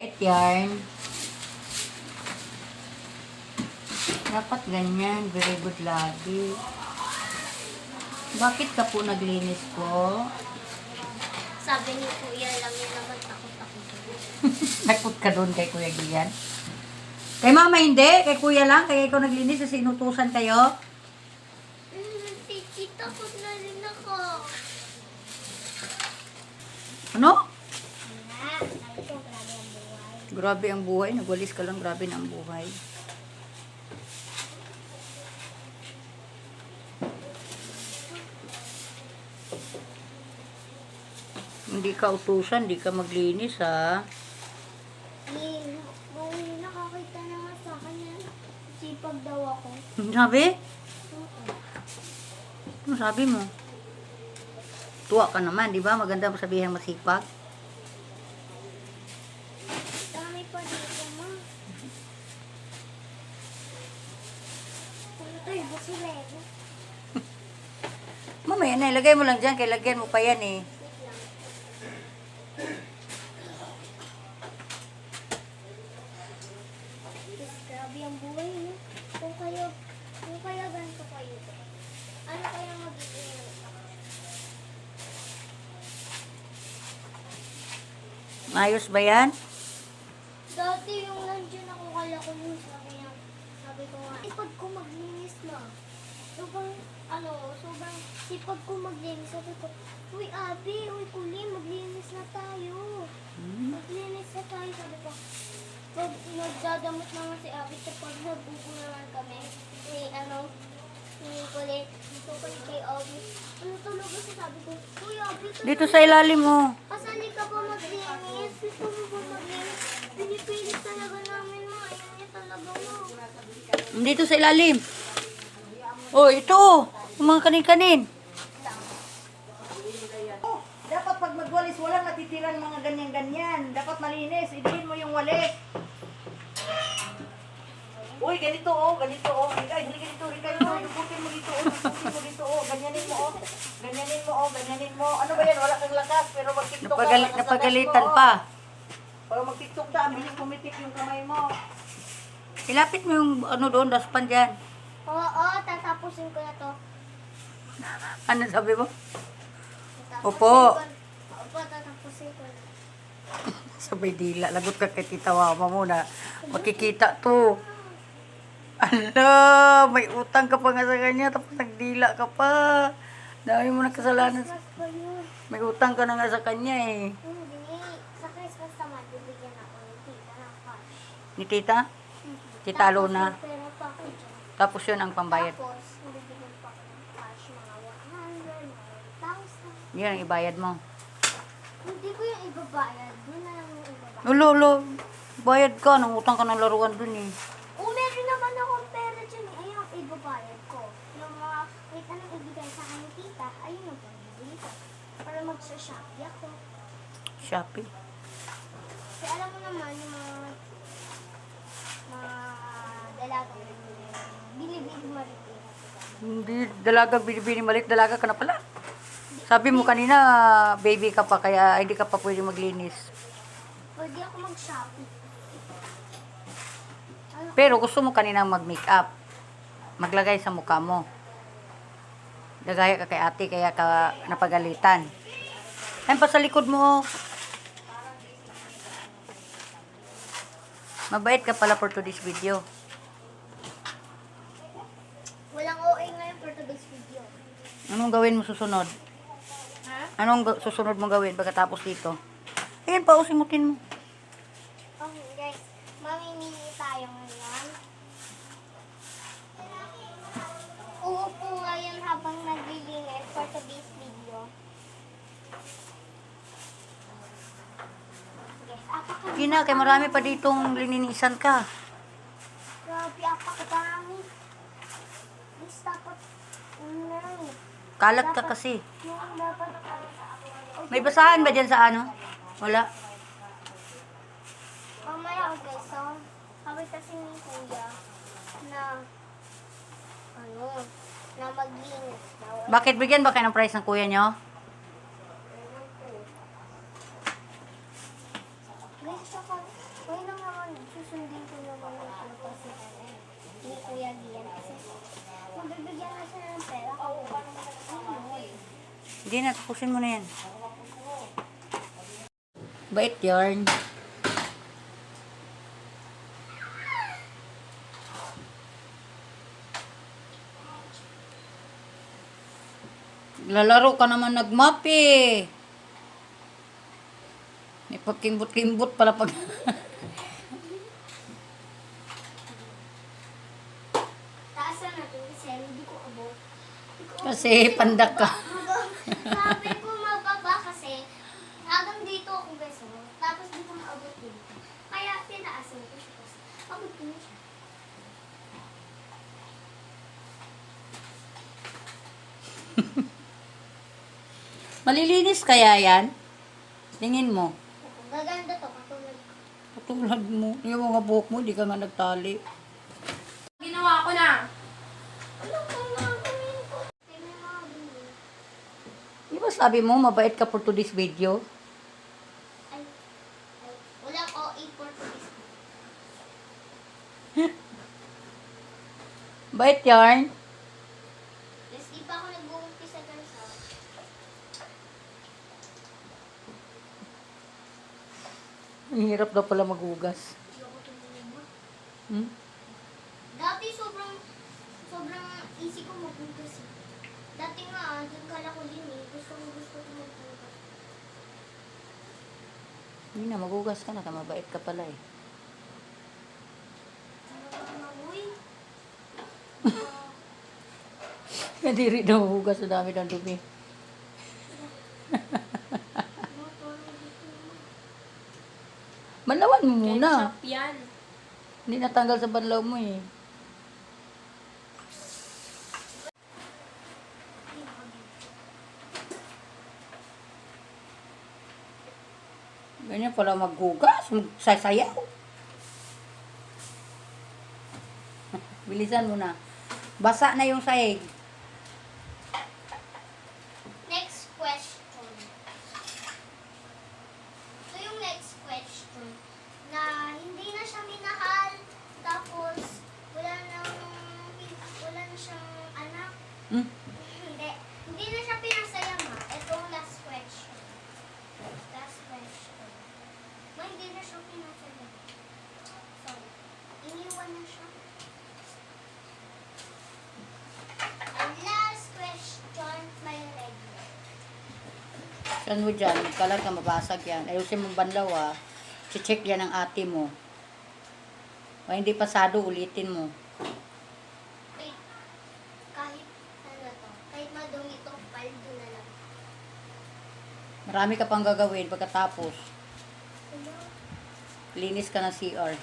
Yarn. Dapat ganyan. Very good lagi. Bakit ka po naglinis po? Sabi ni Kuya lang yun naman takot-takot. Takot ka doon kay Kuya Gian? Kay Mama hindi. Kay Kuya lang. Kaya ikaw naglinis kasi inutusan kayo. Titi, takot na rin ako. Ano? Sabi ko, grabe ang buhay. Grabe ang buhay. Nagwalis ka lang. Grabe na ang buhay. Hindi ka utusan. Hindi ka maglinis ha. Nung nakakita na nga sa akin na sipag daw ako. Sabi? Ano sabi mo? Tuwa ka naman, di ba? Maganda mo sabihin masipag. Dami pa dito, ma. Ano to, iba si Lego. Mamaya na, ilagay mo lang dyan. Kaya lagyan mo pa yan eh. Wait lang. Yes, grabe ang buhay, no? Kung kaya ganito kayo, ano kaya magiging Ayos ba yan? Dati yung nandiyan ako, kala ko yun, sabi ko nga, sipag ko maglinis na. Sobrang sipag ko maglinis. Sabi ko, uy Abi, uy Kuli, maglinis na tayo. Maglinis na tayo, sabi ko. Pag nagdadamot naman si Abi, kapag nabubo naman kami, ni Kuli, dito kayo kay Abi. Ano talaga sabi ko, uy Abi, Dito sa ilalim mo. kasali ka ba maglinis? Gusto mo ba maglinis? Pinipilit talaga namin mo. Ayun niya talaga mo. Dito sa ilalim. Oh, ito. Yung mga kanin-kanin. Dapat pag magwalis, walang natitirang mga ganyan-ganyan. Dapat malinis. Idihin mo yung walis. Uy, ganito oh. Ganito oh. Ay, ganito. Dubutin mo dito oh. Dubutin mo dito oh. Ganyanin mo oh. Ganyanin mo oh. Ganyanin mo. Ano ba yan? Wala kang lakas. Pero mag-tiktok ka. Napagalitan pa. Pag mag-tiktok ka, ang bilis pumitik yung kamay mo. Ilapit mo yung ano doon, daspan dyan. Oo, tatapusin ko na to. Ano sabi mo? Tatapusin Opo. Opo, tatapusin ko na. Sabay dila. Lagot ka kay Tita Mama mo na makikita to. Ala, may utang ka pa nga sa kanya tapos nagdila ka pa. Dami mo na kasalanan. Christmas pa yun. May utang ka na nga sa kanya eh. Hindi. Sa Christmas naman, bibigyan ako ng tita ng cash. Ni Tita? Tita Luna. Tapos, may pera pa ako dyan. Tapos yun ang pambayad. Tapos, bibigyan pa ako ng cash, mga 100, mga 1,000. Yun ang ibayad mo. Hindi ko yung ibabayad. Doon na lang yung ibabayad. Ulo. Bayad ka. Nang utang ka ng laruan dun eh. Meron naman akong pera dyan. Ayun ang ibabayad ko. Yung mga, wait, anong ibigay sa akin ni tita? Ayun ang pambibili ko. Para magsa-shopee ako. Shopee. Kasi alam mo naman, yung mga dalaga, binibili maritin. Hindi, dalaga, binibini maliit. Dalaga ka na pala. Sabi mo kanina, baby ka pa, kaya hindi ka pa pwede maglinis. Pwede ako mag-shopee. Pero gusto mo kanina mag-makeup. Maglagay sa mukha mo. Nagaya ka kay ate, kaya ka napagalitan. Ayun pa sa likod mo. Mabait ka pala for today's video. Walang OA ngayon for today's video. Anong gawin mo susunod? Ha? Anong susunod mo gawin pagkatapos dito? Ayun pa, usimutin mo. Okay guys, mamimili tayo ngayon. Uupo ngayon habang naglilinis for today's video. Guys, apakadami. Gina, kay marami pa ditong lininisan ka. Grabe, apakadami. Guys, dapat, Kalat ka kasi. yung dapat, May basahan ba dyan sa ano? Wala. mamaya guys, so, sabi kasi ni Kuya na, na maglinis daw. Bakit bigyan ba kayo ng price ng kuya nyo? Guys, saka, susundin ko naman yung kasi ni Kuya Gian kasi mabibigyan na siya ng pera kung ano yun. Hindi na, tapusin mo na yan. Bait yarn. Lalaro ka naman nagmap eh. May pagkimbot-kimbot pala pag... Taasan natin kasi hindi ko abot. Kasi pandak ka. Sabi ko mababa kasi hanggang dito ako beso. Tapos di ko maabot dito. Kaya tinaasan ko siya kasi abot ko na siya. Malilinis kaya yan? Tingin mo. Gaganda to katulad ko. Katulad mo. Yung mga buhok mo, di ka nga nagtali. Ginawa ko na. Ano kung gagawin ko? Tingnan mo ako din. Di ba sabi mo, mabait ka for today's video? Ay, walang OA for this. Bait yarn. Yes, di pa ako nag-uumpisa guys ha. Ang hirap daw pala maghugas. Hindi ako tumulog. Hmm? Dati sobrang easy ko maghugas eh. Dati nga, doon kala ko din eh. Gusto ko maghugas. Hindi na, maghugas ka na. Mabait ka pala eh. Ano ba mabuhay? Hindi rin daw maghugas. Sa dami ng dumi. Banlawan mo muna. Ketchup yan. Hindi natanggal sa banlaw mo eh. Ganyan pala maghugas. Magsasayaw. Bilisan mo na. Basa na yung sahig. Next question. So yung next question, na hindi na siya minahal, tapos wala na siyang anak. Hmm? Hindi na siya pinasaya ma. Ito ang last question. Last question. Ma, hindi na siya pinasaya. Sorry. Iniwan na siya. And last question, my regular. Saan mo dyan? Kalat ka, mabasag yan. Ayusin mo banlaw ah. Check yan ang ate mo. O hindi pasado, ulitin mo. Wait. Kahit ano to, kahit madumi to, paldo na lang. Marami ka pang gagawin pagkatapos. Hello? Linis ka ng CR.